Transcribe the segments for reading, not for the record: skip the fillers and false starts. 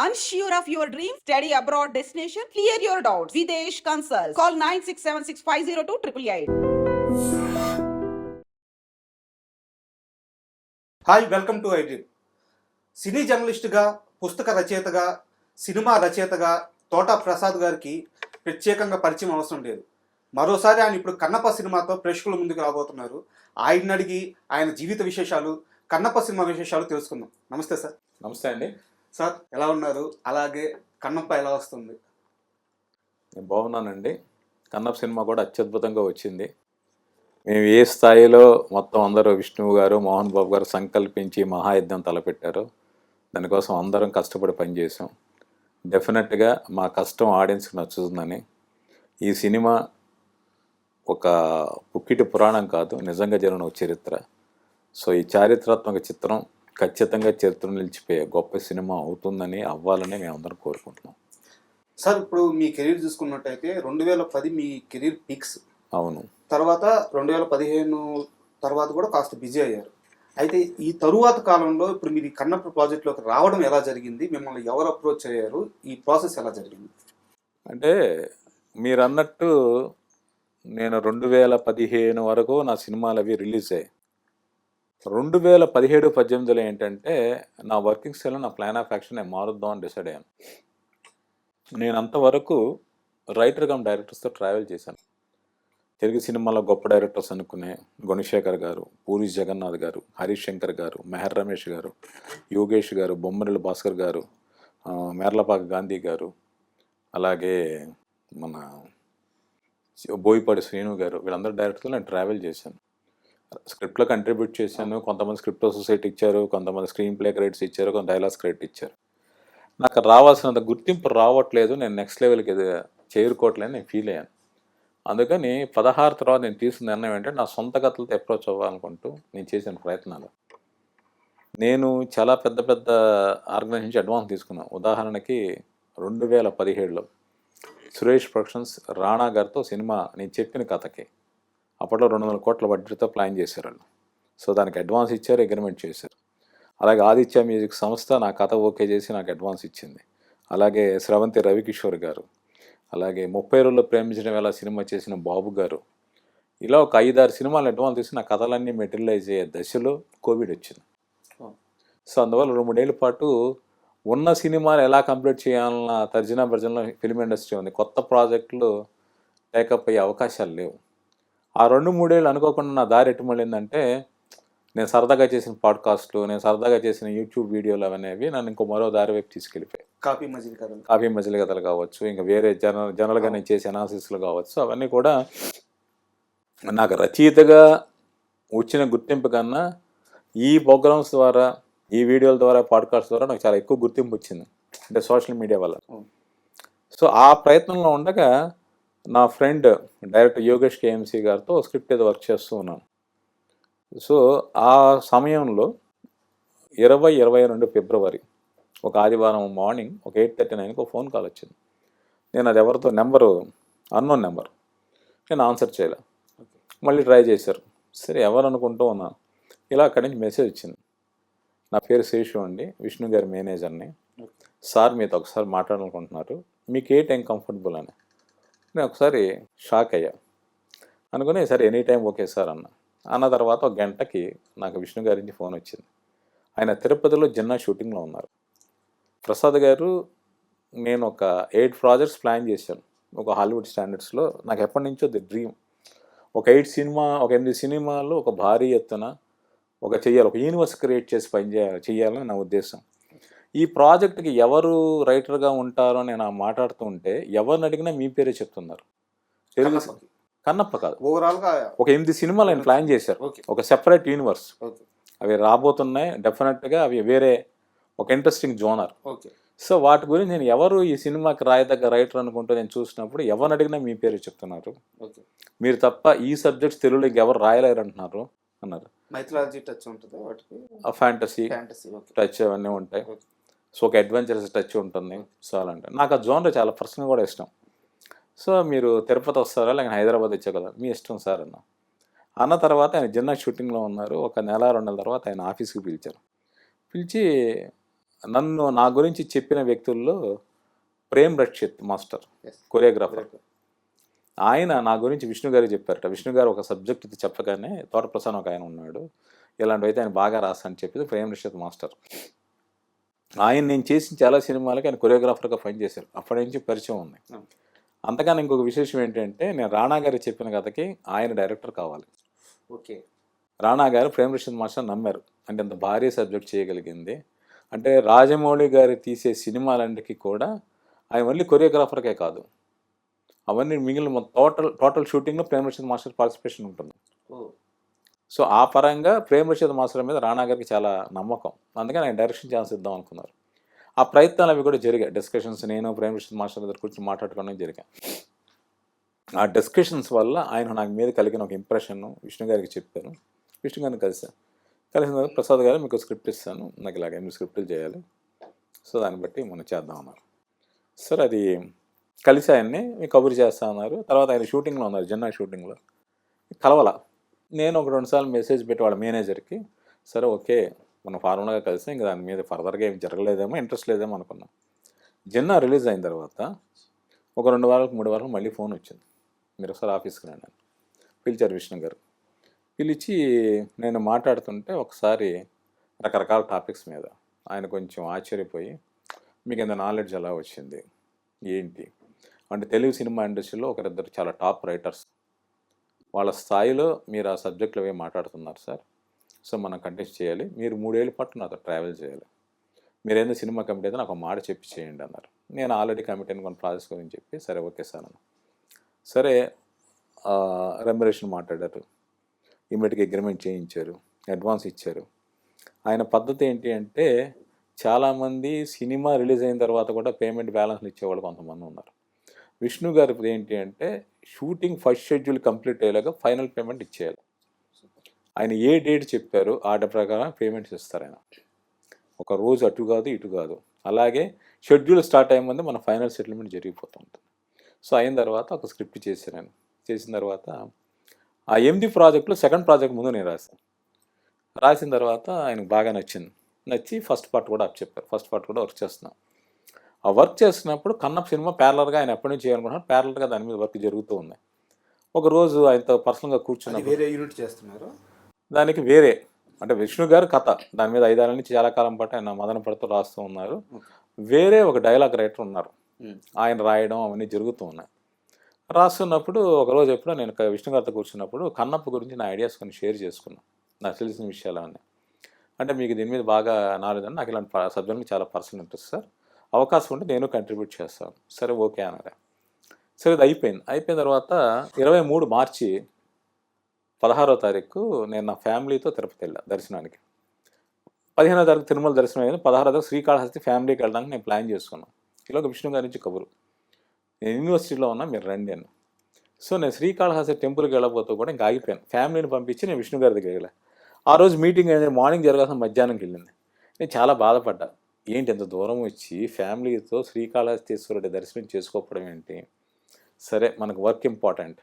Unsure of your dream? Study abroad destination? Clear your doubts. Videsh Consult. Call 9676502888. Hi, welcome to iDream. సినీ జర్నలిస్టుగా, పుస్తక రచయితగా, cinema రచయితగా తోటా ప్రసాద్ గారికి ప్రత్యేకంగా పరిచయం అవసరం లేదు. మరోసారి ఆయన ఇప్పుడు కన్నప్ప సినిమాతో ప్రేక్షకుల ముందుకు రాబోతున్నారు. ఆయన అడిగి ఆయన జీవిత విశేషాలు, కన్నప్ప సినిమా విశేషాలు తెలుసుకుందాం. నమస్తే సార్. నమస్తే అండి సార్, ఎలా ఉన్నారు? అలాగే కన్నప్ప ఎలా వస్తుంది? నేను బాగున్నానండి. కన్నప్ప సినిమా కూడా అత్యద్భుతంగా వచ్చింది. మేము ఏ స్థాయిలో మొత్తం అందరూ విష్ణువు గారు, మోహన్ బాబు గారు సంకల్పించి మహాయుద్ధం తలపెట్టారో దానికోసం అందరం కష్టపడి పనిచేసాం. డెఫినెట్గా మా కష్టం ఆడియన్స్కి నచ్చుతుందని. ఈ సినిమా ఒక పుక్కిటి పురాణం కాదు, నిజంగా జరిగిన ఒక చరిత్ర. సో ఈ చారిత్రాత్మక చిత్రం ఖచ్చితంగా చరిత్ర నిలిచిపోయే గొప్ప సినిమా అవుతుందని, అవ్వాలని మేము అందరం కోరుకుంటున్నాం. సార్, ఇప్పుడు మీ కెరీర్ చూసుకున్నట్టయితే 2010 మీ కెరీర్ పీక్స్. అవును. తర్వాత 2015 తర్వాత కూడా కాస్త బిజీ అయ్యారు. అయితే ఈ తరువాత కాలంలో ఇప్పుడు మీరు ఈ కన్నప్ప ప్రాజెక్ట్లోకి రావడం ఎలా జరిగింది? మిమ్మల్ని ఎవరు అప్రోచ్ అయ్యారు? ఈ ప్రాసెస్ ఎలా జరిగింది? అంటే మీరు అన్నట్టు నేను 2015 వరకు నా సినిమాలు అవి రిలీజ్ అయ్యాయి. 2017-18 ఏంటంటే నా వర్కింగ్ స్టైల్లో నా ప్లాన్ ఆఫ్ యాక్షన్ నేను మారుద్దాం అని డిసైడ్ అయ్యాను. నేను అంతవరకు రైటర్ కమ్ డైరెక్టర్స్తో ట్రావెల్ చేశాను. తెలుగు సినిమాలో గొప్ప డైరెక్టర్స్ అనుకునే గుణశేఖర్ గారు, పూరి జగన్నాథ్ గారు, హరీష్ శంకర్ గారు, మెహర్ రమేష్ గారు, యోగేష్ గారు, బొమ్మరిల్లు భాస్కర్ గారు, మేర్లపాక గాంధీ గారు, అలాగే మన బోయిపాటి శ్రీను గారు, వీళ్ళందరూ డైరెక్టర్తో నేను ట్రావెల్ చేశాను. స్క్రిప్ట్లో కంట్రిబ్యూట్ చేశాను. కొంతమంది స్క్రిప్ట్ సొసైటీ ఇచ్చారు, కొంతమంది స్క్రీన్ ప్లే క్రెడిట్స్ ఇచ్చారు, కొంత డైలాగ్స్ క్రెడిట్ ఇచ్చారు. నాకు రావాల్సినంత గుర్తింపు రావట్లేదు, నేను నెక్స్ట్ లెవెల్కి చేరుకోవట్లేదు నేను ఫీల్ అయ్యాను. అందుకని 16 తర్వాత నేను తీసుకున్న నిర్ణయం ఏంటంటే నా సొంత కథలతో అప్రోచ్ అవ్వాలనుకుంటూ నేను చేసిన ప్రయత్నాలు. నేను చాలా పెద్ద పెద్ద ఆర్గనైజేషన్ నుంచి అడ్వాన్స్ తీసుకున్నాను. ఉదాహరణకి 2017లో సురేష్ ప్రొడక్షన్స్ రాణా గారితో సినిమా నేను చెప్పిన కథకి అప్పట్లో 200 కోట్ల బడ్జెట్తో ప్లాన్ చేశారు వాళ్ళు. సో దానికి అడ్వాన్స్ ఇచ్చారు, అగ్రిమెంట్ చేశారు. అలాగే ఆదిత్య మ్యూజిక్ సంస్థ నా కథ ఓకే చేసి నాకు అడ్వాన్స్ ఇచ్చింది. అలాగే స్రవంతి రవికిషోర్ గారు, అలాగే 30 రోజుల్లో ప్రేమించడం ఎలా సినిమా చేసిన బాబు గారు, ఇలా ఒక 5-6 సినిమాలు అడ్వాన్స్ తీసి నా కథలన్నీ మెటీరియలైజ్ అయ్యే దశలో కోవిడ్ వచ్చింది. సో అందువల్ల 2-3 ఏళ్ళ పాటు ఉన్న సినిమాలు ఎలా కంప్లీట్ చేయాలన్న తర్జనా భర్జనలో ఫిల్మ్ ఇండస్ట్రీ ఉంది. కొత్త ప్రాజెక్టులు టేకప్ అయ్యే అవకాశాలు లేవు. ఆ 2-3 ఏళ్ళు అనుకోకుండా నా దారి ఎటు మళ్ళిందంటే నేను సరదాగా చేసిన పాడ్కాస్ట్లు, నేను సరదాగా చేసిన యూట్యూబ్ వీడియోలు అనేవి నన్ను ఇంకో మరో దారి వైపు తీసుకెళ్ళిపోయాయి. కాఫీ మజిలీ కథలు కావచ్చు, ఇంకా వేరే జనరల్గా నేను చేసే అనాలిసిస్లు కావచ్చు, అవన్నీ కూడా నాకు రచయితగా వచ్చిన గుర్తింపు కన్నా ఈ ప్రోగ్రామ్స్ ద్వారా, ఈ వీడియోల ద్వారా, పాడ్కాస్ట్ ద్వారా నాకు చాలా ఎక్కువ గుర్తింపు వచ్చింది, అంటే సోషల్ మీడియా వల్ల. సో ఆ ప్రయత్నంలో ఉండగా నా ఫ్రెండ్ డైరెక్టర్ యోగేష్ కేఎంసీ గారితో స్క్రిప్ట్ ఏదో వర్క్ చేస్తూ ఉన్నాను. సో ఆ సమయంలో 2022 ఫిబ్రవరి ఒక ఆదివారం మార్నింగ్ ఒక 8:39కి ఒక ఫోన్ కాల్ వచ్చింది. నేను అది ఎవరితో నెంబరు అన్నోన్ నెంబర్, నేను ఆన్సర్ చేయలే. మళ్ళీ ట్రై చేశారు. సరే ఎవరు అనుకుంటూ ఉన్నాను. ఇలా అక్కడి నుంచి మెసేజ్ వచ్చింది. నా పేరు శేషు అండి, విష్ణు గారి మేనేజర్ని. సార్ మీతో ఒకసారి మాట్లాడాలనుకుంటున్నారు, మీకు ఏ టైం కంఫర్టబుల్ అని. నేను ఒకసారి షాక్ అయ్యా. అనుకుని సరే ఎనీ టైం ఓకే సార్ అన్న తర్వాత ఒక గంటకి నాకు విష్ణు గారి నుంచి ఫోన్ వచ్చింది. ఆయన తిరుపతిలో జిన్నా షూటింగ్లో ఉన్నారు. ప్రసాద్ గారు, నేను ఒక 8 ప్రాజెక్ట్స్ ప్లాన్ చేశాను ఒక హాలీవుడ్ స్టాండర్డ్స్లో. నాకు ఎప్పటి నుంచో ది డ్రీమ్ ఒక 8 సినిమాలు ఒక భారీ ఎత్తున ఒక యూనివర్స్ క్రియేట్ చేసి చేయాలని నా ఉద్దేశం. ఈ ప్రాజెక్ట్కి ఎవరు రైటర్గా ఉంటారో నేను మాట్లాడుతూ ఉంటే ఎవరిని అడిగినా మీ పేరే చెప్తున్నారు. తెలుగు కన్నప్ప కాదు, ఓవరాల్గా ఒక 8 సినిమాలు ఆయన ప్లాన్ చేశారు, ఒక సెపరేట్ యూనివర్స్. అవి రాబోతున్నాయి డెఫినెట్గా, అవి వేరే ఒక ఇంట్రెస్టింగ్ జోనర్. సో వాటి గురించి నేను ఎవరు ఈ సినిమాకి రాయదగ్గ రైటర్ అనుకుంటూ నేను చూసినప్పుడు ఎవరిని అడిగినా మీ పేరు చెప్తున్నారు. మీరు తప్ప ఈ సబ్జెక్ట్స్ తెలుగులోకి ఎవరు రాయలేరు అన్నారు. మైథాలజీ టచ్ ఉంటుంది, ఫ్యాంటసీ టచ్ అవన్నీ ఉంటాయి. సో ఒక అడ్వెంచరస్ టచ్ ఉంటుంది. సో అలాంటి నాకు ఆ జోనర్ చాలా పర్సనల్ కూడా ఇష్టం. సో మీరు తిరుపతి వస్తారా లేక హైదరాబాద్ వచ్చా కదా, మీ ఇష్టం సార్ అన్న తర్వాత ఆయన జిన్నా షూటింగ్లో ఉన్నారు. ఒక నెల 2 నెలల తర్వాత ఆయన ఆఫీస్కి పిలిచారు. పిలిచి నా గురించి చెప్పిన వ్యక్తుల్లో ప్రేమ్ రక్షిత్ మాస్టర్, కొరియోగ్రాఫర్. ఆయన నా గురించి విష్ణు గారికి చెప్పారట. విష్ణు గారు ఒక సబ్జెక్ట్ చెప్పగానే తోటప్రసాద్ ఒక ఆయన ఉన్నాడు, ఇలాంటివైతే ఆయన బాగా రాస్తా అని చెప్పి ప్రేమ్ రక్షిత్ మాస్టర్. ఆయన నేను చేసిన చాలా సినిమాలకి ఆయన కొరియోగ్రాఫర్గా పనిచేశారు. అప్పటి నుంచి పరిచయం ఉంది. అంతకన్నా ఇంకొక విశేషం ఏంటంటే, నేను రాణా గారు చెప్పిన కథకి ఆయన డైరెక్టర్ కావాలి. ఓకే. రాణా గారు ప్రేమ్ రక్షిత్ మాస్టర్ నమ్మారు. అంటే అంత భారీ సబ్జెక్ట్ చేయగలిగింది. అంటే రాజమౌళి గారు తీసే సినిమాలన్నిటికీ కూడా ఆయన ఓన్లీ కొరియోగ్రాఫర్కే కాదు, అవన్నీ మిగిలిన టోటల్ షూటింగ్లో ప్రేమ్ రక్షిత్ మాస్టర్ పార్టిసిపేషన్ ఉంటుంది. సో ఆ పరంగా ప్రేమ్ రక్షిత్ మాస్టర్ మీద రాణా గారికి చాలా నమ్మకం. అందుకని ఆయన డైరెక్షన్ ఛాన్స్ ఇద్దాం అనుకున్నారు. ఆ ప్రయత్నాలు అవి కూడా జరిగాయి. డిస్కషన్స్ నేను ప్రేమ్ రక్షిత్ మాస్టర్ దగ్గర కూర్చొని మాట్లాడుకోవడం జరిగాయి. ఆ డిస్కషన్స్ వల్ల ఆయన నాకు మీద కలిగిన ఒక ఇంప్రెషన్ విష్ణు గారికి చెప్పాను. విష్ణు గారిని కలిసిన తర్వాత ప్రసాద్ గారు మీకు స్క్రిప్ట్ ఇస్తాను, నాకు ఇలాగ 8 స్క్రిప్టులు చేయాలి, సో దాన్ని బట్టి మనం చేద్దాం అన్నారు. సార్ అది కలిసి ఆయన్ని కబురు చేస్తా అన్నారు. తర్వాత ఆయన షూటింగ్లో ఉన్నారు, జన్నా షూటింగ్లో కలవాల. నేను ఒక 2 సార్లు మెసేజ్ పెట్టి వాళ్ళ మేనేజర్కి, సరే ఓకే మనం ఫార్మల్గా కలిసి ఇంకా దాని మీద ఫర్దర్గా ఏం జరగలేదేమో, ఇంట్రెస్ట్ లేదేమో అనుకున్నాం. జన్నా రిలీజ్ అయిన తర్వాత ఒక 2 వారాలకు 3 వారాలకు మళ్ళీ ఫోన్ వచ్చింది, మీరు ఒకసారి ఆఫీస్కి రండి అని పిలిచారు విష్ణు గారు. పిలిచి నేను మాట్లాడుతుంటే ఒకసారి రకరకాల టాపిక్స్ మీద ఆయన కొంచెం ఆశ్చర్యపోయి, మీకు ఎంత నాలెడ్జ్ ఎలా వచ్చింది ఏంటి అంటే, తెలుగు సినిమా ఇండస్ట్రీలో ఒకరిద్దరు చాలా టాప్ రైటర్స్, వాళ్ళ స్థాయిలో మీరు ఆ సబ్జెక్టులు అవి మాట్లాడుతున్నారు సార్, సో మనం కంటెస్ట్ చేయాలి, మీరు 3 ఏళ్ళ పాటు నాతో ట్రావెల్ చేయాలి, మీరేందో సినిమా కమిటీ అయితే నాకు మాట చెప్పి చేయండి అన్నారు. నేను ఆల్రెడీ కమిటీని కొన్ని ప్రాసెస్ గురించి చెప్పి సరే ఓకే సార్ అన్న. సరే రెమ్యునరేషన్ మాట్లాడారు, ఇమ్మీడియట్గా అగ్రిమెంట్ చేయించారు, అడ్వాన్స్ ఇచ్చారు. ఆయన పద్ధతి ఏంటి అంటే, చాలామంది సినిమా రిలీజ్ అయిన తర్వాత కూడా పేమెంట్ బ్యాలెన్స్లు ఇచ్చేవాళ్ళు కొంతమంది ఉన్నారు. విష్ణు గారి ఏంటి అంటే, షూటింగ్ ఫస్ట్ షెడ్యూల్ కంప్లీట్ అయ్యేలాగా ఫైనల్ పేమెంట్ ఇచ్చేయాలి. ఆయన ఏ డేట్ చెప్పారో ఆ డేట్ ప్రకారం పేమెంట్స్ ఇస్తారు ఆయన. ఒక రోజు అటు కాదు ఇటు కాదు. అలాగే షెడ్యూల్ స్టార్ట్ అయ్యే ముందు మన ఫైనల్ సెటిల్మెంట్ జరిగిపోతుంది. సో అయిన తర్వాత ఒక స్క్రిప్ట్ చేశాను నేను. చేసిన తర్వాత ఆ 8 ప్రాజెక్టులో సెకండ్ ప్రాజెక్ట్ ముందు నేను రాసిన తర్వాత ఆయనకు బాగా నచ్చి ఫస్ట్ పార్ట్ కూడా చెప్పారు. ఫస్ట్ పార్ట్ కూడా వర్క్ చేస్తున్నాం. ఆ వర్క్ చేస్తున్నప్పుడు కన్నప్ప సినిమా ప్యారలర్గా ఆయన ఎప్పటి నుంచి చేయాలనుకుంటున్నారు, ప్యారలర్గా దాని మీద వర్క్ జరుగుతూ ఉంది. ఒకరోజు ఆయనతో పర్సనల్గా కూర్చున్నప్పుడు, వేరే యూనిట్ చేస్తున్నారు దానికి వేరే అంటే విష్ణు గారు కథ దాని మీద 5 ఏళ్ళ నుంచి చాలా కాలం పాటు ఆయన మదన పడుతూ రాస్తూ ఉన్నారు. వేరే ఒక డైలాగ్ రైటర్ ఉన్నారు, ఆయన రాయడం అవన్నీ జరుగుతూ ఉన్నాయి. రాస్తున్నప్పుడు ఒకరోజు ఎప్పుడో నేను విష్ణు గారితో కూర్చున్నప్పుడు కన్నప్ప గురించి నా ఐడియాస్ కొన్ని షేర్ చేసుకున్నాను, నాకు తెలిసిన విషయాలు అవన్నీ. అంటే మీకు దీని మీద బాగా నాలెడ్జ్ అని, నాకు ఇలాంటి సబ్జెక్ట్కి చాలా పర్సనల్ ఇంట్రెస్ట్ సార్, అవకాశం ఉంటే నేను కంట్రిబ్యూట్ చేస్తాను. సరే ఓకే అన్నారు. సరే ఇది అయిపోయిన తర్వాత 23 మార్చి 16వ తారీఖు నేను నా ఫ్యామిలీతో తిరుపతి వెళ్ళా దర్శనానికి. 15వ తారీఖు తిరుమల దర్శనం అయింది. 16వ తారీఖు శ్రీకాళహస్తి ఫ్యామిలీకి వెళ్ళడానికి నేను ప్లాన్ చేసుకున్నాను. ఇలాగ విష్ణు గారి నుంచి కబురు, నేను యూనివర్సిటీలో ఉన్నా మీరు రండి అని. సో నేను శ్రీకాళహస్తి టెంపుల్కి వెళ్ళబోతూ కూడా ఇంకా ఆగిపోయాను. ఫ్యామిలీని పంపించి నేను విష్ణు గారి దగ్గర వెళ్ళా. ఆ రోజు మీటింగ్ అనేది మార్నింగ్ జరగాల్సిన మధ్యాహ్నంకి వెళ్ళింది. నేను చాలా బాధపడ్డా, ఏంటి ఎంత దూరం వచ్చి ఫ్యామిలీతో శ్రీకాళహస్తీశ్వరుడి దర్శనం చేసుకోవడం ఏంటి, సరే మనకు వర్క్ ఇంపార్టెంట్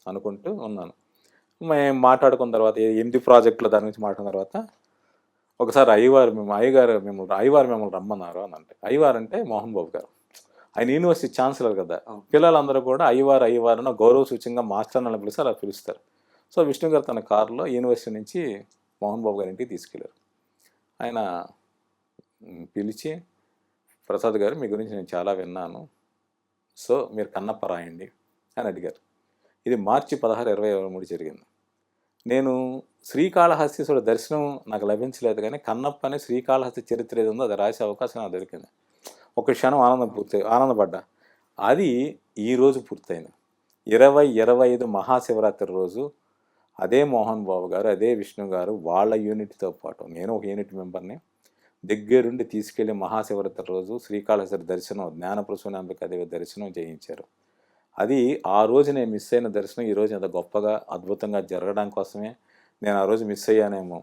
అనుకుంటూ ఉన్నాను. మేము మాట్లాడుకున్న తర్వాత 8 ప్రాజెక్టులు దాని గురించి మాట్లాడిన తర్వాత ఒకసారి అయ్యవారు మిమ్మల్ని రమ్మన్నారు అని అంటే, అయ్యవారు అంటే మోహన్ బాబు గారు, ఆయన యూనివర్సిటీ ఛాన్సలర్ కదా, పిల్లలందరూ కూడా అయ్యవారు గౌరవ సూచంగా మాస్టర్ అని పిలిచి అలా పిలుస్తారు. సో విష్ణు గారు తన కారులో యూనివర్సిటీ నుంచి మోహన్ బాబు గారి ఇంటికి తీసుకెళ్ళారు. ఆయన పిలిచి, ప్రసాద్ గారు మీ గురించి నేను చాలా విన్నాను, సో మీరు కన్నప్ప రాయండి అని అడిగారు. ఇది మార్చి 16, 2023 జరిగింది. నేను శ్రీకాళహస్తీశ్వరుడు దర్శనం నాకు లభించలేదు, కానీ కన్నప్ప అనే శ్రీకాళహస్తి చరిత్ర ఏది ఉందో అది రాసే అవకాశం నాకు దొరికింది. ఒక క్షణం ఆనందపడ్డా. అది ఈరోజు పూర్తయింది. 2025 మహాశివరాత్రి రోజు అదే మోహన్ బాబు గారు, అదే విష్ణు గారు వాళ్ళ యూనిట్తో పాటు నేను ఒక యూనిట్ మెంబర్ని దగ్గరుండి తీసుకెళ్లి మహాశివరాత్రి రోజు శ్రీకాళహస్తి దర్శనం, జ్ఞానప్రసూనాంబికాదేవి దర్శనం చేయించారు. అది ఆ రోజు నేను మిస్ అయిన దర్శనం ఈరోజు ఎంత గొప్పగా అద్భుతంగా జరగడం కోసమే నేను ఆ రోజు మిస్ అయ్యానేమో.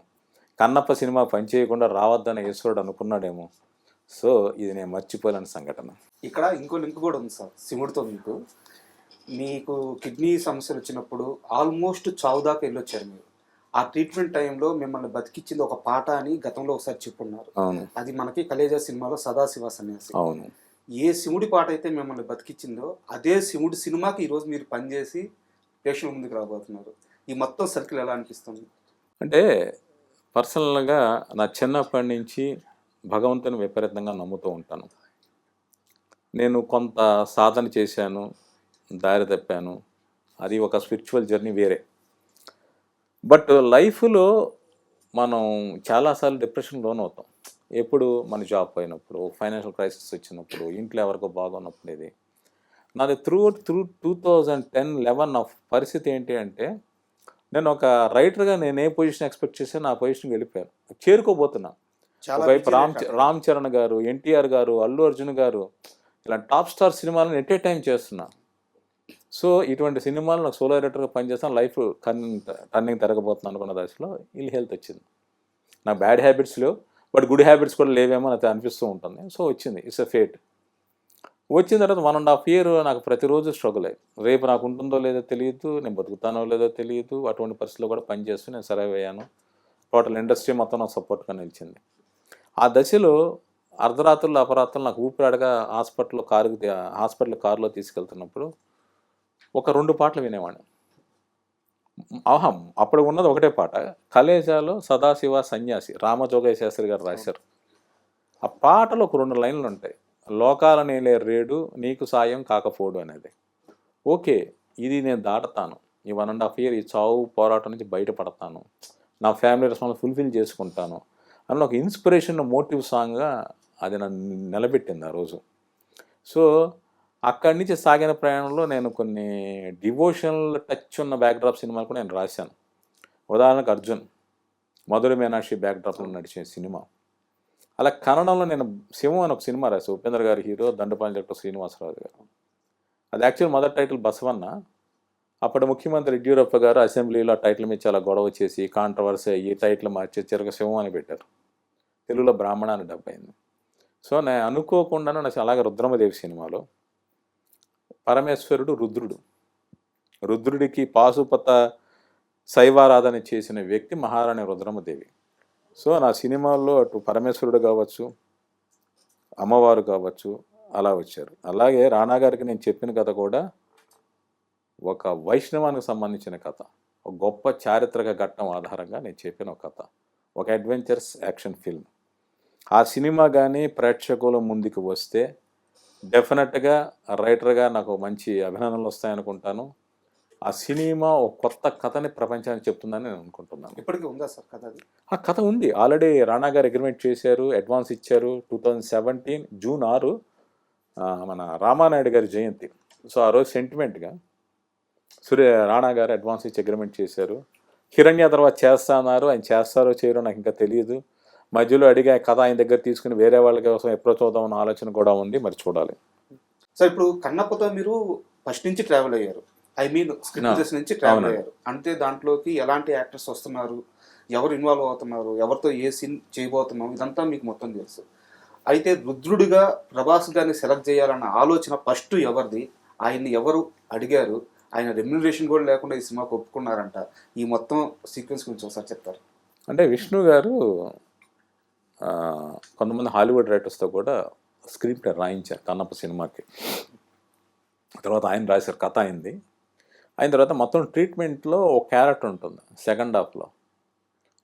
కన్నప్ప సినిమా పనిచేయకుండా రావద్దనే ఈశ్వరుడు అనుకున్నాడేమో. సో ఇది నేను మర్చిపోలేని సంఘటన. ఇక్కడ ఇంకో లింక్ కూడా ఉంది సార్ శివుడితో. మీకు కిడ్నీ సమస్యలు వచ్చినప్పుడు ఆల్మోస్ట్ చావు దాకా వెళ్ళొచ్చారు మీరు. ఆ ట్రీట్మెంట్ టైంలో మిమ్మల్ని బతికిచ్చింది ఒక పాట అని గతంలో ఒకసారి చెప్పున్నారు. అవును. అది మనకి కలేజా సినిమాలో సదాశివ సన్యాసి. అవును. ఏ శివుడి పాట అయితే మిమ్మల్ని బతికిచ్చిందో అదే శివుడి సినిమాకి ఈరోజు మీరు పనిచేసి ప్రేక్షకుల ముందుకు రాబోతున్నారు. ఈ మొత్తం సర్కిల్ ఎలా అనిపిస్తుంది? అంటే పర్సనల్గా నా చిన్నప్పటి నుంచి భగవంతుని విపరీతంగా నమ్ముతూ ఉంటాను. నేను కొంత సాధన చేశాను, దారి తప్పాను. అది ఒక స్పిరిచువల్ జర్నీ వేరే. బట్ లైఫ్లో మనం చాలాసార్లు డిప్రెషన్ లోనవుతాం. ఎప్పుడు మన జాబ్ పోయినప్పుడు, ఫైనాన్షియల్ క్రైసిస్ వచ్చినప్పుడు, ఇంట్లో ఎవరికో బాగున్నప్పుడు. ఇది నాది త్రూ 2010-11 నా పరిస్థితి ఏంటి అంటే, నేను ఒక రైటర్గా నేను ఏ పొజిషన్ ఎక్స్పెక్ట్ చేశాను ఆ పొజిషన్కి వెళ్ళిపోయాను, చేరుకోబోతున్నా. చాలా ఒకవైపు విజయరేఖ. రామ్ చరణ్ గారు, ఎన్టీఆర్ గారు, అల్లు అర్జున్ గారు, ఇలా టాప్ స్టార్ సినిమాలను ఎట్ ఏ టైం చేస్తున్నా. సో ఇటువంటి సినిమాలు నాకు సోలో రైటర్గా పనిచేస్తాను. లైఫ్ టర్నింగ్ తిరగబోతున్నాను అనుకున్న దశలో ఇల్ హెల్త్ వచ్చింది. నాకు బ్యాడ్ హ్యాబిట్స్ లేవు, బట్ గుడ్ హ్యాబిట్స్ కూడా లేవేమో నాకు అనిపిస్తూ ఉంటుంది. సో వచ్చింది, ఇట్స్ ఎ ఫేట్. వచ్చిన తర్వాత 1.5 year నాకు ప్రతిరోజు స్ట్రగుల్ అయ్యి, రేపు నాకు ఉంటుందో లేదో తెలియదు, నేను బతుకుతానో లేదో తెలియదు. అటువంటి పరిస్థితుల్లో కూడా పనిచేస్తూ నేను సర్వైవ్ అయ్యాను. టోటల్ ఇండస్ట్రీ మొత్తం నాకు సపోర్ట్గా నిలిచింది. ఆ దశలో అర్ధరాత్రులు అపరాత్రులు నాకు ఊపిరాడగా హాస్పిటల్ కారులో తీసుకెళ్తున్నప్పుడు ఒక 2 పాటలు వినేవాడిని. అప్పుడు ఉన్నది ఒకటే పాట, కలేజాలో సదాశివ సన్యాసి, రామజోగయ్య శాస్త్రి గారు రాశారు. ఆ పాటలో ఒక 2 లైన్లు ఉంటాయి, లోకాల నేలే రేడు నీకు సాయం కాకపోడు అనేది. ఓకే, ఇది నేను దాటుతాను, ఈ 1.5 year ఈ చావు పోరాటం నుంచి బయటపడతాను, నా ఫ్యామిలీ రెస్పాన్స్ ఫుల్ఫిల్ చేసుకుంటాను అని ఒక ఇన్స్పిరేషన్ మోటివ్ సాంగ్గా అది నన్ను నిలబెట్టింది ఆ రోజు. సో అక్కడి నుంచి సాగిన ప్రయాణంలో నేను కొన్ని డివోషనల్ టచ్ ఉన్న బ్యాక్డ్రాప్ సినిమాలు కూడా నేను రాశాను. ఉదాహరణకు అర్జున్, మధుర మీనాక్షి బ్యాక్డ్రాప్లో నడిచే సినిమా. అలా కన్నడంలో నేను శివం అని ఒక సినిమా రాశాను, ఉపేంద్ర గారి హీరో, దండపాలి డైరెక్టర్ శ్రీనివాసరావు గారు. అది యాక్చువల్ మొదటి టైటిల్ బసవన్న. అప్పుడు ముఖ్యమంత్రి యడ్యూరప్ప గారు అసెంబ్లీలో ఆ టైటిల్ మీద చాలా గొడవ చేసి కాంట్రవర్సీ అయ్యి టైటిల్ మార్చి చిరక శివం అని పెట్టారు. తెలుగులో బ్రాహ్మణ అని డబ్ అయింది. సో నేను అనుకోకుండానే నాకు అలాగే రుద్రమదేవి సినిమాలో పరమేశ్వరుడు రుద్రుడికి పాశుపత శైవారాధన చేసిన వ్యక్తి మహారాణి రుద్రమదేవి. సో నా సినిమాల్లో అటు పరమేశ్వరుడు కావచ్చు, అమ్మవారు కావచ్చు అలా వచ్చారు. అలాగే రాణా గారికి నేను చెప్పిన కథ కూడా ఒక వైష్ణవానికి సంబంధించిన కథ, ఒక గొప్ప చారిత్రక ఘట్టం ఆధారంగా నేను చెప్పిన ఒక కథ, ఒక అడ్వెంచర్స్ యాక్షన్ ఫిల్మ్. ఆ సినిమా కానీ ప్రేక్షకుల ముందుకు వస్తే డెఫినెట్గా రైటర్గా నాకు మంచి అభినందనలు వస్తాయనుకుంటాను. ఆ సినిమా ఒక కొత్త కథని ప్రపంచానికి చెప్తుందని నేను అనుకుంటున్నాను. ఇప్పటికీ ఉందా సార్ కథ? అది ఆ కథ ఉంది, ఆల్రెడీ రాణా గారు అగ్రిమెంట్ చేశారు, అడ్వాన్స్ ఇచ్చారు. 2017 June 6 మన రామానాయుడు గారి జయంతి. సో ఆ రోజు సెంటిమెంట్గా రాణా గారు అడ్వాన్స్ ఇచ్చి అగ్రిమెంట్ చేశారు. హిరణ్య తర్వాత చేస్తా అన్నారు, ఆయన చేస్తారో చేయరో నాకు ఇంకా తెలియదు. మధ్యలో అడిగా కథ ఆయన దగ్గర తీసుకుని వేరే వాళ్ళ కోసం అప్రోచ్ అవుదామన్న ఆలోచన కూడా ఉంది, మరి చూడాలి. సార్ ఇప్పుడు కన్నప్పతో మీరు ఫస్ట్ నుంచి ట్రావెల్ అయ్యారు, స్క్రిప్ట్ నుంచి ట్రావెల్ అయ్యారు అంటే దాంట్లోకి ఎలాంటి యాక్టర్స్ వస్తున్నారు, ఎవరు ఇన్వాల్వ్ అవుతున్నారు, ఎవరితో ఏ సీన్ చేయబోతున్నాం, ఇదంతా మీకు మొత్తం తెలుసు. అయితే రుద్రుడిగా ప్రభాస్ గారిని సెలెక్ట్ చేయాలన్న ఆలోచన ఫస్ట్ ఎవరిది, ఆయన్ని ఎవరు అడిగారు, ఆయన రెమ్యునరేషన్ కూడా లేకుండా ఈ సినిమాకి ఒప్పుకున్నారంట, ఈ మొత్తం సీక్వెన్స్ గురించి ఒకసారి చెప్తారు? అంటే విష్ణు గారు కొంతమంది హాలీవుడ్ రైటర్స్తో కూడా స్క్రిప్ట్ రాయించారు కన్నప్ప సినిమాకి. తర్వాత ఆయన రాశారు, కథ అయింది. అయిన తర్వాత మొత్తం ట్రీట్మెంట్లో ఒక క్యారెక్టర్ ఉంటుంది, సెకండ్ హాఫ్లో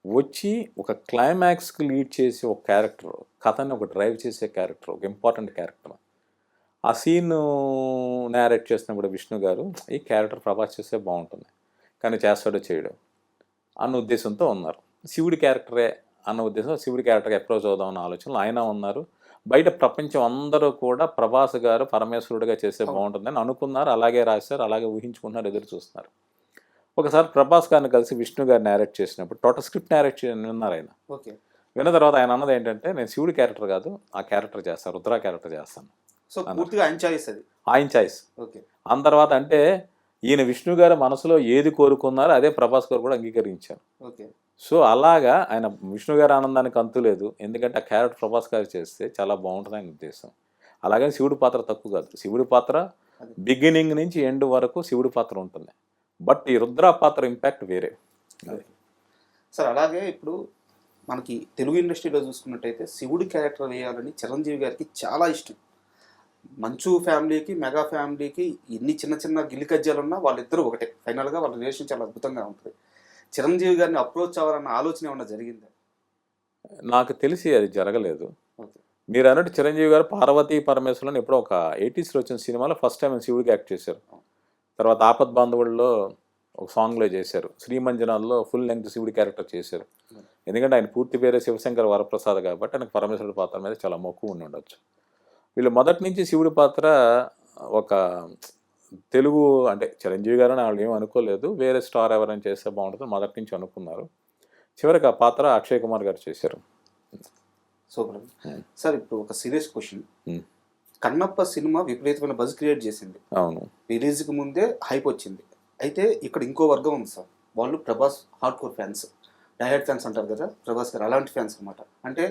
వచ్చి ఒక క్లైమాక్స్కి లీడ్ చేసే ఒక క్యారెక్టర్, కథని ఒక డ్రైవ్ చేసే క్యారెక్టర్, ఒక ఇంపార్టెంట్ క్యారెక్టర్. ఆ సీన్ నేరేట్ చేసినప్పుడు విష్ణు గారు ఈ క్యారెక్టర్ ప్రభాస్ చేస్తే బాగుంటుంది, కానీ చేస్తాడో చేయడు అన్న ఉద్దేశంతో ఉన్నారు. శివుడి క్యారెక్టరే అన్న ఉద్దేశం, శివుడి క్యారెక్టర్కి అప్రోచ్ అవుదామన్న ఆలోచనలు ఆయన ఉన్నారు. బయట ప్రపంచం అందరూ కూడా ప్రభాస్ గారు పరమేశ్వరుడిగా చేస్తే బాగుంటుందని అనుకున్నారు, అలాగే రాశారు, అలాగే ఊహించుకుంటున్నారు, ఎదురు చూస్తున్నారు. ఒకసారి ప్రభాస్ గారిని కలిసి విష్ణు గారు నేరేట్ చేసినప్పుడు టోటల్ స్క్రిప్ట్ నేరేట్ విన్నారు ఆయన. ఓకే, విన్న తర్వాత ఆయన అన్నది ఏంటంటే, నేను శివుడి క్యారెక్టర్ కాదు, ఆ క్యారెక్టర్ చేస్తాను, రుద్ర క్యారెక్టర్ చేస్తాను. సో పూర్తిగా ఆయన చాయిస్ అది, ఆయన చాయిస్. ఓకే, అన్న తర్వాత అంటే ఈయన విష్ణు గారు మనసులో ఏది కోరుకున్నారో అదే ప్రభాస్ గారు కూడా అంగీకరించారు. ఓకే. సో అలాగా ఆయన విష్ణు గారి ఆనందానికి అంతు లేదు, ఎందుకంటే ఆ క్యారెక్టర్ ప్రభాస్ గారు చేస్తే చాలా బాగుంటుంది ఆయన ఉద్దేశం. అలాగని శివుడి పాత్ర తక్కువ కాదు, శివుడి పాత్ర బిగినింగ్ నుంచి ఎండ్ వరకు శివుడి పాత్ర ఉంటుంది. బట్ ఈ రుద్ర పాత్ర ఇంపాక్ట్ వేరే. సార్ అలాగే ఇప్పుడు మనకి తెలుగు ఇండస్ట్రీలో చూసుకున్నట్టయితే శివుడి క్యారెక్టర్ వేయాలని చిరంజీవి గారికి చాలా ఇష్టం. మంచు ఫ్యామిలీకి మెగా ఫ్యామిలీకి ఎన్ని చిన్న చిన్న గిల్లికజ్జాలు ఉన్నా వాళ్ళిద్దరూ ఒకటే. ఫైనల్గా వాళ్ళ రిలేషన్ చాలా అద్భుతంగా ఉంటుంది. చిరంజీవి గారిని అప్రోచ్ అవ్వాలన్న ఆలోచన ఏమన్నా జరిగిందా? నాకు తెలిసి అది జరగలేదు. ఓకే. మీరు అన్నట్టు చిరంజీవి గారు పార్వతీ పరమేశ్వరుని ఎప్పుడో ఒక 80s వచ్చిన సినిమాలో ఫస్ట్ టైం శివుడికి యాక్ట్ చేశారు. తర్వాత ఆపద్ బాంధవుల్లో ఒక సాంగ్లో చేశారు. శ్రీమంజనాల్లో ఫుల్ లెంగ్త్ శివుడి క్యారెక్టర్ చేశారు. ఎందుకంటే ఆయన పూర్తి పేరే శివశంకర్ వరప్రసాద్ కాబట్టి ఆయనకు పరమేశ్వరుడి పాత్ర మీద చాలా మక్కువ ఉండి ఉండొచ్చు. వీళ్ళు మొదటి నుంచి శివుడి పాత్ర ఒక తెలుగు అంటే చిరంజీవి గారు వాళ్ళు ఏం అనుకోలేదు, వేరే స్టార్ ఎవరైనా చేస్తే బాగుంటుంది మొదటి నుంచి అనుకున్నారు. చివరికి ఆ పాత్ర అక్షయ్ కుమార్ గారు చేశారు. సూపర్. సార్ ఇప్పుడు ఒక సీరియస్ క్వశ్చన్. కన్నప్ప సినిమా విపరీతమైన బజ్ క్రియేట్ చేసింది. అవును, రిలీజ్కి ముందే హైప్ వచ్చింది. అయితే ఇక్కడ ఇంకో వర్గం ఉంది సార్, వాళ్ళు ప్రభాస్ హార్డ్ కోర్ ఫ్యాన్స్, డైహెడ్ ఫ్యాన్స్ అంటారు కదా ప్రభాస్ గారు, అలాంటి ఫ్యాన్స్ అనమాట. అంటే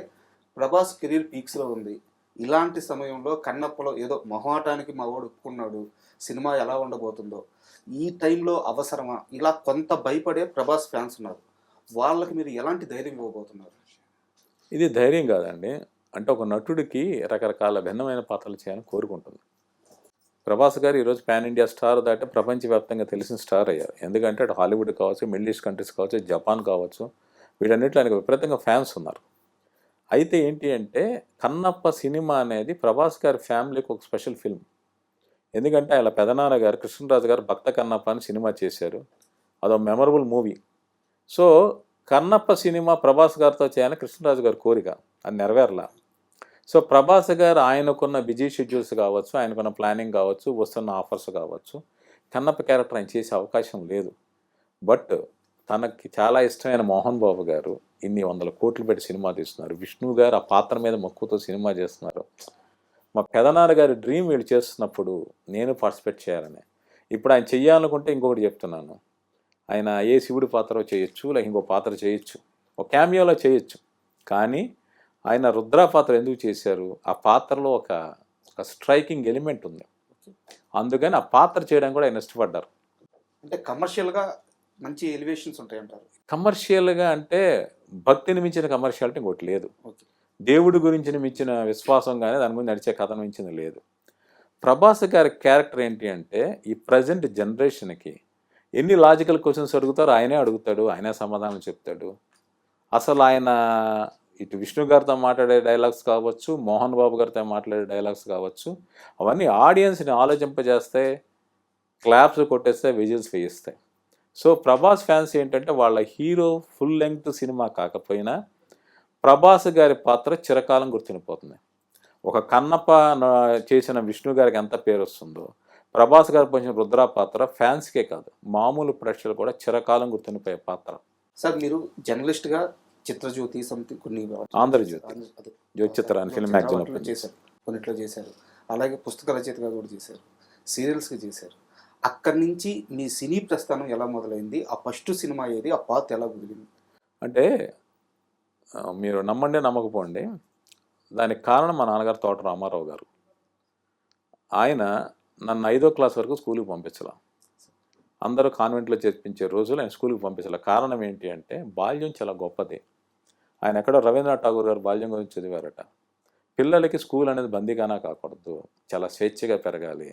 ప్రభాస్ కెరీర్ పీక్స్లో ఉంది. ఇలాంటి సమయంలో కన్నప్పలో ఏదో మొహాటానికి మా వాడు ఒప్పుకున్నాడు, సినిమా ఎలా ఉండబోతుందో, ఈ టైంలో అవసరమా, ఇలా కొంత భయపడే ప్రభాస్ ఫ్యాన్స్ ఉన్నారు. వాళ్ళకి మీరు ఎలాంటి ధైర్యం ఇవ్వబోతున్నారు? ఇది ధైర్యం కాదండి. అంటే ఒక నటుడికి రకరకాల భిన్నమైన పాత్రలు చేయాలని కోరుకుంటుంది. ప్రభాస్ గారు ఈరోజు పాన్ ఇండియా స్టార్ దాటి ప్రపంచవ్యాప్తంగా తెలిసిన స్టార్ అయ్యారు. ఎందుకంటే అటు హాలీవుడ్ కావచ్చు, మిడిల్ ఈస్ట్ కంట్రీస్ కావచ్చు, జపాన్ కావచ్చు, వీటన్నిటిలో ఆయనకు విపరీతంగా ఫ్యాన్స్ ఉన్నారు. అయితే ఏంటి అంటే కన్నప్ప సినిమా అనేది ప్రభాస్ గారి ఫ్యామిలీకి ఒక స్పెషల్ ఫిల్మ్. ఎందుకంటే ఆయన పెదనాన్న గారు కృష్ణరాజు గారు భక్త కన్నప్ప అని సినిమా చేశారు. అదో memorable movie. So Kannappa cinema Prabhas గారితో చేయాలని కృష్ణరాజు గారి కోరిక, అది నెరవేరలా. సో ప్రభాస్ గారు ఆయనకున్న బిజీ షెడ్యూల్స్ కావచ్చు, ఆయనకున్న ప్లానింగ్ కావచ్చు, వస్తున్న ఆఫర్స్ కావచ్చు, కన్నప్ప క్యారెక్టర్ ఆయన చేసే అవకాశం లేదు. బట్ తనకి చాలా ఇష్టమైన మోహన్ బాబు గారు ఇన్ని 100 కోట్లు పెట్టి సినిమా తీస్తున్నారు. విష్ణు గారు ఆ పాత్ర మీద మక్కువతో సినిమా చేస్తున్నారు. మా పెదనాన్న గారి డ్రీమ్ వీళ్ళు చేస్తున్నప్పుడు నేను పార్టిసిపేట్ చేయాలని. ఇప్పుడు ఆయన చెయ్యాలనుకుంటే ఇంకొకటి చెప్తున్నాను, ఆయన ఏ శివుడి పాత్ర చేయొచ్చు, లేక ఇంకో పాత్ర చేయొచ్చు, ఒక క్యామియోలో చేయొచ్చు. కానీ ఆయన రుద్ర పాత్ర ఎందుకు చేశారు? ఆ పాత్రలో ఒక స్ట్రైకింగ్ ఎలిమెంట్ ఉంది. అందుకని ఆ పాత్ర చేయడానికి కూడా ఆయన ఇష్టపడ్డారు. అంటే కమర్షియల్గా మంచి ఎలివేషన్స్ ఉంటాయంటారు. కమర్షియల్గా అంటే భక్తిని మించిన కమర్షియాలిటీ ఇంకోటి లేదు. ఓకే. దేవుడి గురించి మించిన విశ్వాసం కానీ దాని గురించి నడిచే కథను మించింది లేదు. ప్రభాస్ గారి క్యారెక్టర్ ఏంటి అంటే ఈ ప్రజెంట్ జనరేషన్కి ఎన్ని లాజికల్ క్వశ్చన్స్ అడుగుతారో ఆయనే అడుగుతాడు, ఆయనే సమాధానం చెప్తాడు. అసలు ఆయన ఇటు విష్ణు గారితో మాట్లాడే డైలాగ్స్ కావచ్చు, మోహన్ బాబు గారితో మాట్లాడే డైలాగ్స్ కావచ్చు, అవన్నీ ఆడియన్స్ని ఆలోచింపజేస్తే, క్లాప్స్ కొట్టేస్తే, విజిల్స్ వేయిస్తాయి. సో ప్రభాస్ ఫ్యాన్స్ ఏంటంటే వాళ్ళ హీరో ఫుల్ లెంగ్త్ సినిమా కాకపోయినా ప్రభాస్ గారి పాత్ర చిరకాలం గుర్తుండిపోతుంది. ఒక కన్నప్ప చేసిన విష్ణు గారికి ఎంత పేరు వస్తుందో, ప్రభాస్ గారు పోసిన రుద్ర పాత్ర ఫ్యాన్స్కే కాదు మామూలు ప్రేక్షకులు కూడా చిరకాలం గుర్తుండిపోయే పాత్ర. సార్ మీరు జర్నలిస్ట్గా చిత్రజ్యోతి సంథింగ్ కొన్ని ఆంధ్రజ్యోతి, జ్యోతిచిత్రాన్ని ఫిల్మ్ మ్యాగజైన్ చేశారు, కొన్నిట్లో చేశారు. అలాగే పుస్తక రచయితగా కూడా చేశారు, సీరియల్స్గా చేశారు. అక్కడి నుంచి మీ సినీ ప్రస్థానం ఎలా మొదలైంది? ఆ ఫస్ట్ సినిమా ఏది? ఆ పాత ఎలా కుదిరింది? అంటే మీరు నమ్మండి నమ్మకపోండి, దానికి కారణం మా నాన్నగారు తోట రామారావు గారు. ఆయన నన్ను 5వ క్లాస్ వరకు స్కూల్కి పంపించాల. అందరూ కాన్వెంట్లో చేర్పించే రోజులు ఆయన స్కూల్కి పంపించాల. కారణం ఏంటి అంటే బాల్యం చాలా గొప్పది. ఆయన ఎక్కడో రవీంద్రనాథ్ ఠాగూర్ గారు బాల్యం గురించి చదివారట. పిల్లలకి స్కూల్ అనేది బందీగానా కాకూడదు, చాలా స్వేచ్ఛగా పెరగాలి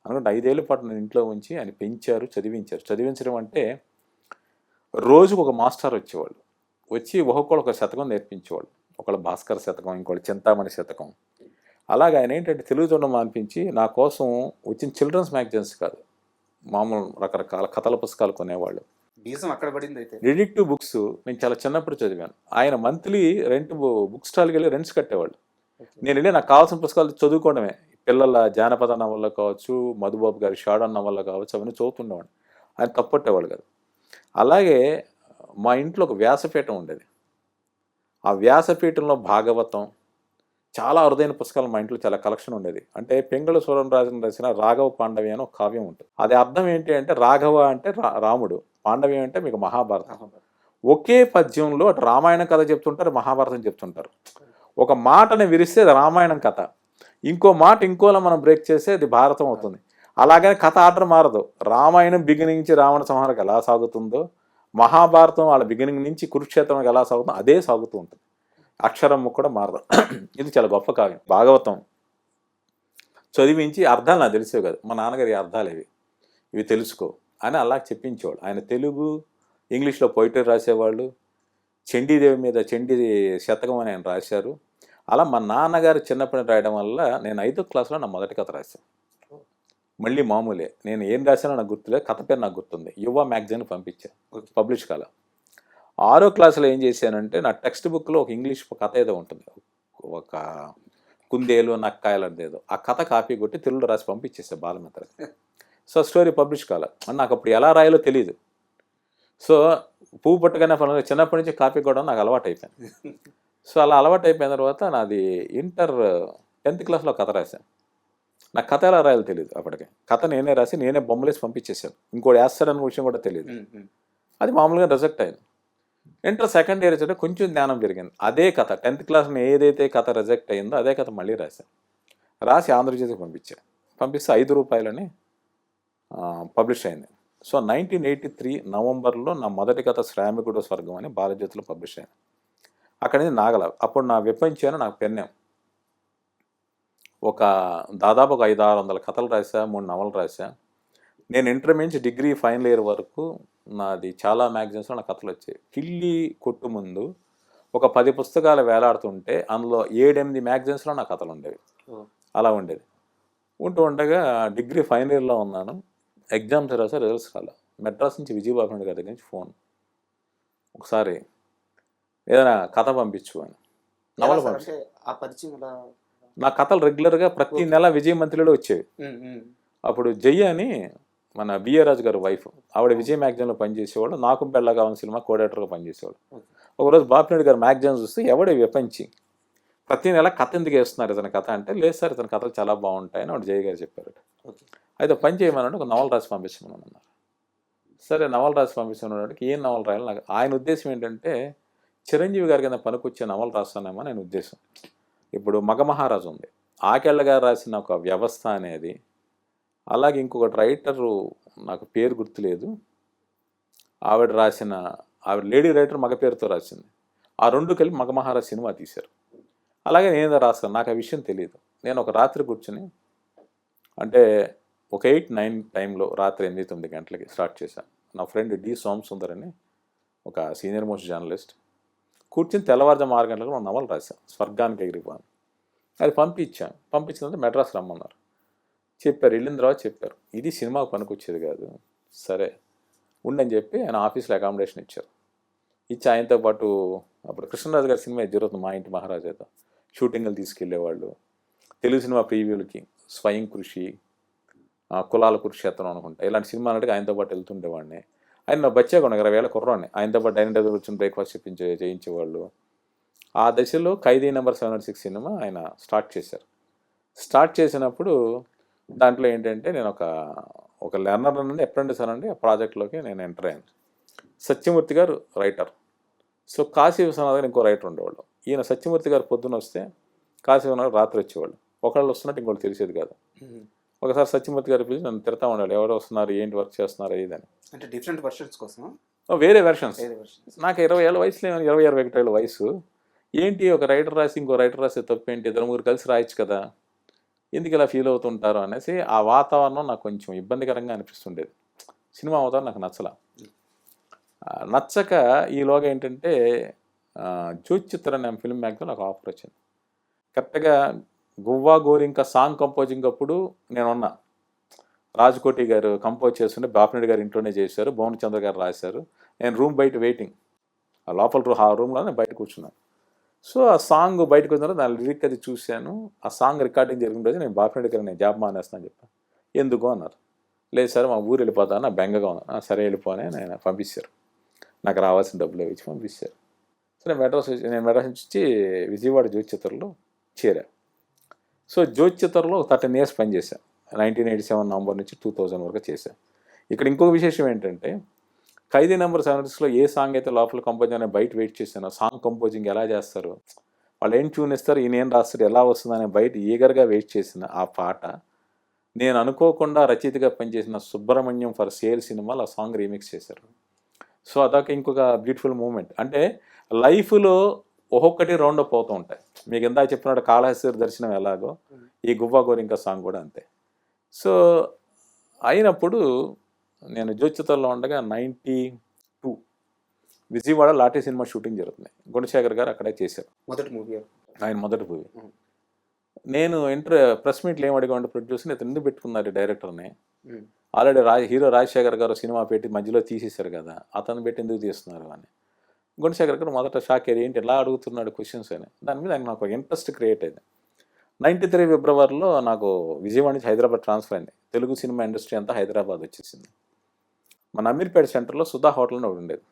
అనుకుంటే 5 ఏళ్ల పాటు నేను ఇంట్లో ఉంచి ఆయన పెంచారు, చదివించారు. చదివించడం అంటే రోజుకు ఒక మాస్టర్ వచ్చేవాళ్ళు, వచ్చి ఒక్కొక్కరు ఒక శతకం నేర్పించేవాళ్ళు. ఒకళ్ళు భాస్కర్ శతకం, ఇంకోళ్ళు చింతామణి శతకం. అలాగే ఆయన ఏంటంటే తెలుగు చూడడం అనిపించి నా కోసం వచ్చిన చిల్డ్రన్స్ మ్యాగజైన్స్ కాదు, మామూలు రకరకాల కథల పుస్తకాలు కొనేవాళ్ళు. బీజం అక్కడ పడింది. అయితే డిటెక్టివ్ బుక్స్ నేను చాలా చిన్నప్పుడు చదివాను. ఆయన మంత్లీ బుక్ స్టాల్కి వెళ్ళి రెంట్స్ కట్టేవాళ్ళు. నేను వెళ్ళి నాకు కావాల్సిన పుస్తకాలు చదువుకోవడమే. పిల్లల జానపద నవల్ల కావచ్చు, మధుబాబు గారి షాడన్ నవల్ల కావచ్చు, అవన్నీ చదువుతుండేవాడు. ఆయన తప్పట్టేవాళ్ళు కాదు. అలాగే మా ఇంట్లో ఒక వ్యాసపీఠం ఉండేది. ఆ వ్యాసపీఠంలో భాగవతం, చాలా అరుదైన పుస్తకాలు మా ఇంట్లో చాలా కలెక్షన్ ఉండేది. అంటే పెంగళ సూరంరాజన్ రాసిన రాఘవ పాండవి అని ఒక కావ్యం ఉంటుంది. అది అర్థం ఏంటి అంటే రాఘవ అంటే రాముడు, పాండవి అంటే మీకు మహాభారతం. ఒకే పద్యంలో అటు రామాయణం కథ చెప్తుంటారు, మహాభారతం చెప్తుంటారు. ఒక మాటని విరిస్తే అది రామాయణం కథ, ఇంకో మాట ఇంకోలా మనం బ్రేక్ చేస్తే అది భారతం అవుతుంది. అలాగని కథ ఆర్డర్ మారదు. రామాయణం బిగినింగ్ నుంచి రావణ సంహారం ఎలా సాగుతుందో మహాభారతం వాళ్ళ బిగినింగ్ నుంచి కురుక్షేత్రం ఎలా సాగుతుందో అదే సాగుతూ ఉంటుంది, అక్షరం కూడా మారదు. ఇది చాలా గొప్ప కావ్యం. భాగవతం చదివించి అర్థాలు నాకు తెలిసేవి కాదు, మా నాన్నగారి అర్థాలు ఇవి తెలుసుకో అని అలా చెప్పించేవాడు. ఆయన తెలుగు ఇంగ్లీష్లో పోయిటరీ రాసేవాళ్ళు. చండీదేవి మీద చండీ శతకం అని ఆయన రాశారు. అలా మా నాన్నగారు చిన్నప్పటి రాయడం వల్ల నేను 5వ క్లాస్లో నా మొదటి కథ రాశాను. మళ్ళీ మామూలే, నేను ఏం రాశానో నాకు గుర్తులేదు, కథ పేరు నాకు గుర్తుంది. యువ మ్యాగజైన్ పంపించాను, పబ్లిష్ కాల. 6వ క్లాస్లో ఏం చేశానంటే నా టెక్స్ట్ బుక్లో ఒక ఇంగ్లీష్ కథ ఏదో ఉంటుంది, ఒక కుందేలు నక్కాయలు అంటేదో, ఆ కథ కాపీ కొట్టి తెలుగులో రాసి పంపించేసాను బాలమిత్ర. సో స్టోరీ పబ్లిష్ కాల. నాకు అప్పుడు ఎలా రాయాలో తెలియదు. సో పువ్వు పుట్టగానే ఫలం చిన్నప్పటి నుంచి కాపీ కూడా నాకు అలవాటు అయిపోయింది. సో అలా అలవాటు అయిపోయిన తర్వాత నాది ఇంటర్ 10th క్లాస్లో కథ రాశాను. నాకు కథ ఎలా రాయాలో తెలియదు అప్పటికే. కథ నేనే రాసి నేనే బొమ్మలేసి పంపించేసాను, ఇంకోటి వేస్తాడన్న విషయం కూడా తెలియదు. అది మామూలుగా రిజెక్ట్ అయింది. ఇంటర్ 2nd ఇయర్ వచ్చేట కొంచెం జ్ఞానం పెరిగింది. అదే కథ 10th క్లాస్లో ఏదైతే కథ రిజెక్ట్ అయిందో అదే కథ మళ్ళీ రాశాను. రాసి ఆంధ్రజ్యోతికి పంపిస్తే 5 రూపాయలని పబ్లిష్ అయింది. సో 1983 నవంబర్లో నా మొదటి కథ శ్రామికుడు స్వర్గం అని బాలజ్యోతిలో పబ్లిష్ అయింది. అక్కడి నుంచి నాగల. అప్పుడు నా విప్పించాను, నాకు పెన్నాం. దాదాపు ఒక 500-600 కథలు రాశా, 3 నవలు రాశా. నేను ఇంటర్మీడియట్ డిగ్రీ ఫైనల్ ఇయర్ వరకు నాది చాలా మ్యాగజైన్స్లో నా కథలు వచ్చాయి. కిల్లి కొట్టు ముందు ఒక 10 పుస్తకాలు వేలాడుతుంటే అందులో 7-8 మ్యాగజైన్స్లో నా కథలు ఉండేవి. అలా ఉండేది. ఉండగా డిగ్రీ ఫైనల్ ఇయర్లో ఉన్నాను. ఎగ్జామ్స్ రాసా, రిజల్ట్స్ రాలా. మెడ్రాస్ నుంచి విజయబాబు నాయుడు గారి దగ్గర నుంచి ఫోన్, ఒకసారి ఏదైనా కథ పంపించు అని. నవల పంపించు. నా కథలు రెగ్యులర్గా ప్రతి నెల విజయ మంత్రిలో వచ్చేవి. అప్పుడు జయ్య అని మన బిఏ రాజు గారి వైఫ్, ఆవిడ విజయ్ మ్యాగజైన్లో పనిచేసేవాడు. నాకు పెళ్ళ కావాలని సినిమా కోఆర్డినేటర్గా పనిచేసేవాడు. ఒకరోజు బాపినాయుడు గారు మ్యాగజైన్ చూస్తే ఎవడే విపంచి ప్రతి నెల కథ ఎందుకు వేస్తున్నారు ఇతని కథ అంటే, లేదు సార్ ఇతని కథలు చాలా బాగుంటాయని ఆవిడ జయ్య గారు చెప్పారు. అయితే పని చేయమనంటే ఒక నవల రాసి పంపించమని అన్నారు. సరే నవల రాసి పంపించమన్నకి ఏం నవల రాయాలి నాకు. ఆయన ఉద్దేశం ఏంటంటే చిరంజీవి గారి కింద పనికొచ్చే నవల రాస్తానేమో ఆయన ఉద్దేశం. ఇప్పుడు మగమహారాజు ఉంది, ఆకెళ్ళ గారు రాసిన ఒక వ్యవస్థ అనేది, అలాగే ఇంకొకటి రైటరు నాకు పేరు గుర్తులేదు, ఆవిడ లేడీ రైటర్ మగ పేరుతో రాసింది. ఆ 2 కలిపి మగమహారాజు సినిమా తీశారు. అలాగే నేను రాస్తాను, నాకు ఆ విషయం తెలియదు. నేను ఒక రాత్రి కూర్చుని, అంటే ఒక 8-9 టైంలో రాత్రి 8-9 గంటలకి స్టార్ట్ చేశాను. నా ఫ్రెండ్ డి సోమసుందర్ అని ఒక సీనియర్ మోస్ట్ జర్నలిస్ట్ కూర్చుని తెల్లవారుజాము 6 గంటలకు ఒక నవల రాశాను, స్వర్గానికి ఎగిరిపోను. అది పంపించినంత మెడ్రాస్ రమ్మన్నారు. వెళ్ళిన తర్వాత చెప్పారు ఇది సినిమాకు పనికొచ్చేది కాదు, సరే ఉండని చెప్పి ఆయన ఆఫీస్లో అకామిడేషన్ ఇచ్చారు. ఇచ్చి ఆయనతో పాటు అప్పుడు కృష్ణరాజు గారి సినిమా జరుగుతుంది మా ఇంటి మహారాజాతో, షూటింగ్లు తీసుకెళ్లేవాళ్ళు. తెలుగు సినిమా ప్రీవ్యూలకి స్వయం కృషి, కులాల కురుక్షేత్రం అనుకుంటా, ఇలాంటి సినిమాలు అంటే ఆయనతో పాటు వెళ్తుండేవాడిని. ఆయన నా బచ్చాగా 20 ఏళ్ళ కుర్రాడిని, ఆయనతో పాటు డైనింగ్ టేబుల్ కూర్చొని బ్రేక్ఫాస్ట్ చేయించేవాళ్ళు. ఆ దశలో ఖైదీ నెంబర్ 706 సినిమా ఆయన స్టార్ట్ చేశారు. స్టార్ట్ చేసినప్పుడు దాంట్లో ఏంటంటే నేను ఒక లెర్నర్ నుండి అప్రెంటిస్ అనండి ఆ ప్రాజెక్ట్లోకి నేను ఎంటర్ అయ్యాను. సత్యమూర్తి గారు రైటర్, సో కాశీ విశ్వనాథ్ గారు ఇంకో రైటర్ ఉండేవాళ్ళు. ఈయన సత్యమూర్తి గారు పొద్దున్న వస్తే కాశీ విశ్వనాథ్ రాత్రి వచ్చేవాళ్ళు. ఒకళ్ళు వస్తున్నట్టు ఇంకోటి తెలిసేది కాదు. ఒకసారి సత్యమూర్తి గారు పిలిచి నన్ను తిడతా ఉండాలి, ఎవరు వస్తున్నారు, ఏంటి వర్క్ చేస్తున్నారు ఇదని. అంటే డిఫరెంట్ వర్షన్స్ కోసం వేరే వెర్షన్స్. నాకు 20 ఏళ్ళ వయసులో 20-21 ఏళ్ళ వయసు. ఏంటి ఒక రైటర్ రాసి ఇంకో రైటర్ రాసే తప్పు ఏంటి, 2-3 కలిసి రాయొచ్చు కదా, ఎందుకు ఇలా ఫీల్ అవుతుంటారు అనేసి ఆ వాతావరణం నాకు కొంచెం ఇబ్బందికరంగా అనిపిస్తుండేది. సినిమా వాతావరణం నాకు నచ్చక ఈలోగా ఏంటంటే జ్యోతిచిత్ర అనే ఫిల్మ్ మ్యాగ్లో నాకు ఆఫర్ వచ్చింది. కరెక్ట్గా గువ్వా గోరింక సాంగ్ కంపోజింగ్ అప్పుడు నేను ఉన్నా. రాజకోటి గారు కంపోజ్ చేస్తుంటే బాపినాయుడు గారు ఇంట్లోనే చేశారు, భువన్ చంద్ర గారు రాశారు. నేను రూమ్ బయట వెయిటింగ్, ఆ లోపల ఆ రూమ్లోనే బయట కూర్చున్నాను. సో ఆ సాంగ్ బయటకు వచ్చిన దాని లిరిక్ అది చూశాను. ఆ సాంగ్ రికార్డింగ్ జరిగిన రోజు నేను బాపినాయుడు గారు నేను జాబ్ మానేస్తాను అని చెప్పాను. ఎందుకు అన్నారు. లేదు సార్ మా ఊరు వెళ్ళిపోతాను, నా బెంగగా ఉన్నాను. సరే వెళ్ళిపోనే నేను పంపించారు, నాకు రావాల్సిన డబ్బులు ఇచ్చి పంపించారు. సో నేను మెడ్రాస్ నుంచి విజయవాడ జ్యోతిచిత్రలో చేరా. సో జ్యోతిచిత్రలో 13 years పనిచేశాను. 1987 నవంబర్ నుంచి 2000 వరకు చేశాను. ఇక్కడ ఇంకొక విశేషం ఏంటంటే ఖైదీ నెంబర్ 706లో ఏ సాంగ్ అయితే లోపల కంపోజింగ్ అనే బయట వెయిట్ చేశానో, సాంగ్ కంపోజింగ్ ఎలా చేస్తారు, వాళ్ళు ఏం ట్యూన్ ఇస్తారు, ఈయన ఏం రాస్తారు, ఎలా వస్తుందని బయట ఈగర్గా వెయిట్ చేసిన ఆ పాట నేను అనుకోకుండా రచయితగా పనిచేసిన సుబ్రహ్మణ్యం ఫర్ సేల్ సినిమాలో ఆ సాంగ్ రీమిక్స్ చేశారు. సో అదొక ఇంకొక బ్యూటిఫుల్ మూమెంట్. అంటే లైఫ్లో ఒక్కొక్కటి రౌండ్ అప్ అవుతూ ఉంటాయి. మీకు ఇందాక చెప్పినట్టు కాళహస్తి దర్శనం ఎలాగో ఈ గువ్వా గోరింక సాంగ్ కూడా అంతే. సో అయినప్పుడు నేను జోచితల్లో ఉండగా 92 విజయవాడ లాఠీ సినిమా షూటింగ్ జరుగుతుంది. గుణశేఖర్ గారు అక్కడే చేశారు మొదటి మూవీ. ఆయన మొదటి మూవీ. Mm. నేను ప్రెస్ మీట్లో ఏం అడిగా ప్రొడ్యూసర్ని, ఇతను ఎందుకు పెట్టుకున్నారు డైరెక్టర్ని, Mm. ఆల్రెడీ హీరో రాజశేఖర్ గారు సినిమా పెట్టి మధ్యలో తీసేశారు కదా, అతను పెట్టి ఎందుకు తీస్తున్నారు అని. గుణశేఖర్ గారు మొదట షాక్ అయ్యారు, ఏంటి ఎలా అడుగుతున్నాడు క్వశ్చన్స్ అని. దాని మీద ఆయన నాకు ఇంట్రెస్ట్ క్రియేట్ అయింది. 93 ఫిబ్రవరిలో నాకు విజయవాడ నుంచి హైదరాబాద్ ట్రాన్స్ఫర్ అయింది. తెలుగు సినిమా ఇండస్ట్రీ అంతా హైదరాబాద్ వచ్చేసింది. మన అమీర్పేట సెంటర్లో సుధా హోటల్ అని ఒకటి ఉండేది.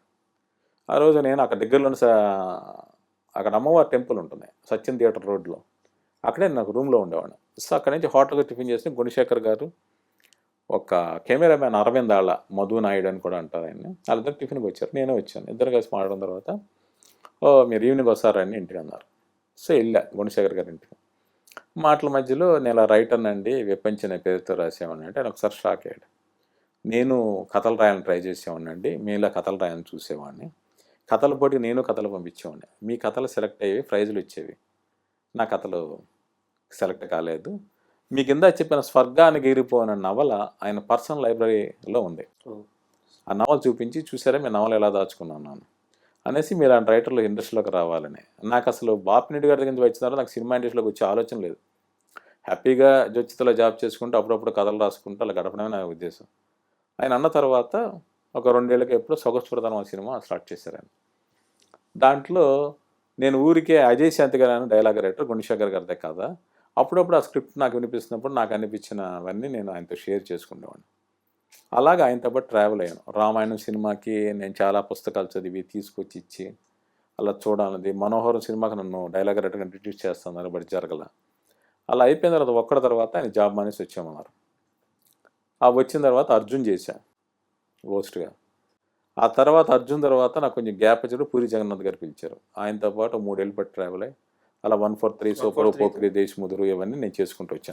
ఆ రోజు నేను అక్కడ దగ్గరలోని అక్కడ అమ్మవారి టెంపుల్ ఉంటుంది సత్యం థియేటర్ రోడ్లో, అక్కడే నాకు రూమ్లో ఉండేవాడిని. సో అక్కడి నుంచి హోటల్కి టిఫిన్ చేసి గుణశేఖర్ గారు, ఒక కెమెరామ్యాన్ అరవింద్ ఆళ్ళ, మధు నాయుడు అని కూడా అంటారు ఆయన్ని, వాళ్ళిద్దరు టిఫిన్కి వచ్చారు. నేనే వచ్చాను. ఇద్దరు కలిసి మాట్లాడిన తర్వాత, మీరు ఈవినింగ్ వస్తారండి ఇంటికి అన్నారు. సో వెళ్ళా గుణశేఖర్ గారి ఇంటికి. మాటల మధ్యలో నేను ఇలా రైటర్ అండి, విప్పించిన పేరుతో రాసేవాడిని అంటే ఆయన ఒకసారి షాక్ అయ్యాడు. నేను కథలు రాయాలని ట్రై చేసేవాడిని అండి, మీలా కథలు రాయాలని చూసేవాడిని, కథల పోటీ నేను కథలు పంపించేవాడిని, మీ కథలు సెలెక్ట్ అయ్యేవి, ప్రైజులు ఇచ్చేవి, నా కథలు సెలెక్ట్ కాలేదు. మీ కింద చెప్పిన స్వర్గానికి ఎగిరిపోయిన నవల ఆయన పర్సనల్ లైబ్రరీలో ఉంది, ఆ నవల చూపించి చూసారా మీ నవల ఎలా దాచుకున్నాను అనేసి, మీరు అలాంటి రైటర్లు ఇండస్ట్రీలోకి రావాలని. నాకు అసలు బాపినెడ్డి గారి దగ్గర నుంచి వచ్చిన తర్వాత నాకు సినిమా ఇండస్ట్రీలోకి వచ్చే ఆలోచన లేదు. హ్యాపీగా జోచితలో జాబ్ చేసుకుంటూ అప్పుడప్పుడు కథలు రాసుకుంటూ అలా గడపడమే నా ఉద్దేశం. ఆయన అన్న తర్వాత ఒక 2 ఏళ్ళకి ఎప్పుడో సొగసుప్రధానం సినిమా స్టార్ట్ చేశారు ఆయన. దాంట్లో నేను ఊరికే అజయ్ శాంతి గారు అని డైలాగ్ రైటర్, గుణశేఖర్ గారిదే కదా, అప్పుడప్పుడు ఆ స్క్రిప్ట్ నాకు వినిపిస్తున్నప్పుడు నాకు అనిపించినవన్నీ నేను ఆయనతో షేర్ చేసుకునేవాడిని. అలాగే ఆయనతో పాటు ట్రావెల్ అయ్యాను. రామాయణం సినిమాకి నేను చాలా పుస్తకాలు చదివి తీసుకొచ్చి ఇచ్చి అలా చూడాలన్నది. మనోహరం సినిమాకి నన్ను డైలాగ్ రైటర్గా ఇంట్రడ్యూస్ చేస్తున్నారు, బట్ జరగల. అలా అయిపోయిన తర్వాత ఒక్కడి తర్వాత ఆయన జాబ్ మానేసి వచ్చామన్నారు. ఆ వచ్చిన తర్వాత అర్జున్ చేశాను హోస్ట్గా. ఆ తర్వాత అర్జున్ తర్వాత నాకు కొంచెం గ్యాప్ వచ్చాడు, పూరి జగన్నాథ్ గారు పిలిచారు. ఆయనతో పాటు 3 ఏళ్ళు పట్టి ట్రావెల్ అయ్యి అలా 143, సూపర్, పోకిరి, దేశముదురు ఇవన్నీ నేను చేసుకుంటూ వచ్చాను.